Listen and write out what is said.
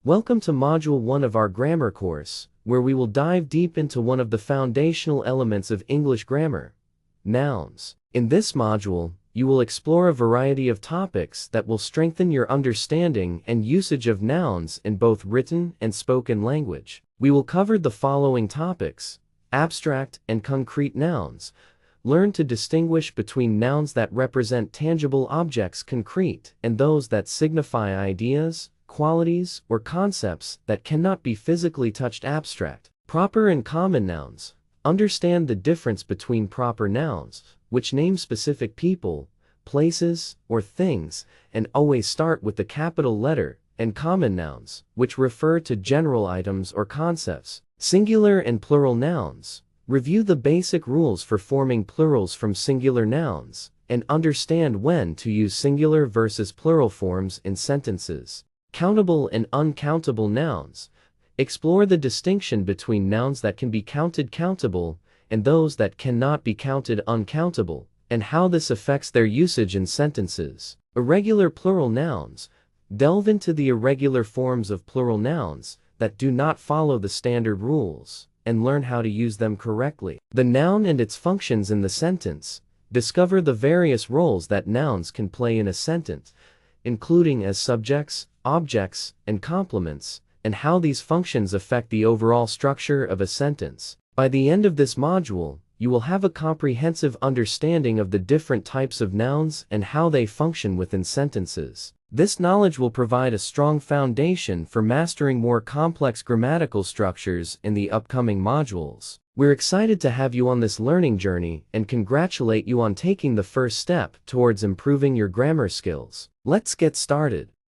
Welcome to Module 1 of our grammar course, where we will dive deep into one of the foundational elements of English grammar: nouns. In this module, you will explore a variety of topics that will strengthen your understanding and usage of nouns in both written and spoken language. We will cover the following topics: abstract and concrete nouns. Learn to distinguish between nouns that represent tangible objects, concrete, and those that signify ideas, qualities, or concepts that cannot be physically touched, abstract. Proper and common nouns. Understand the difference between proper nouns, which name specific people, places, or things, and always start with the capital letter, and common nouns, which refer to general items or concepts. Singular and plural nouns. Review the basic rules for forming plurals from singular nouns, and understand when to use singular versus plural forms in sentences. Countable and uncountable nouns. Explore the distinction between nouns that can be counted, countable, and those that cannot be counted, uncountable, and how this affects their usage in sentences. Irregular plural nouns. Delve into the irregular forms of plural nouns that do not follow the standard rules, and learn how to use them correctly. The noun and its functions in the sentence. Discover the various roles that nouns can play in a sentence, including as subjects, objects, and complements, and how these functions affect the overall structure of a sentence. By the end of this module, you will have a comprehensive understanding of the different types of nouns and how they function within sentences. This knowledge will provide a strong foundation for mastering more complex grammatical structures in the upcoming modules. We're excited to have you on this learning journey and congratulate you on taking the first step towards improving your grammar skills. Let's get started.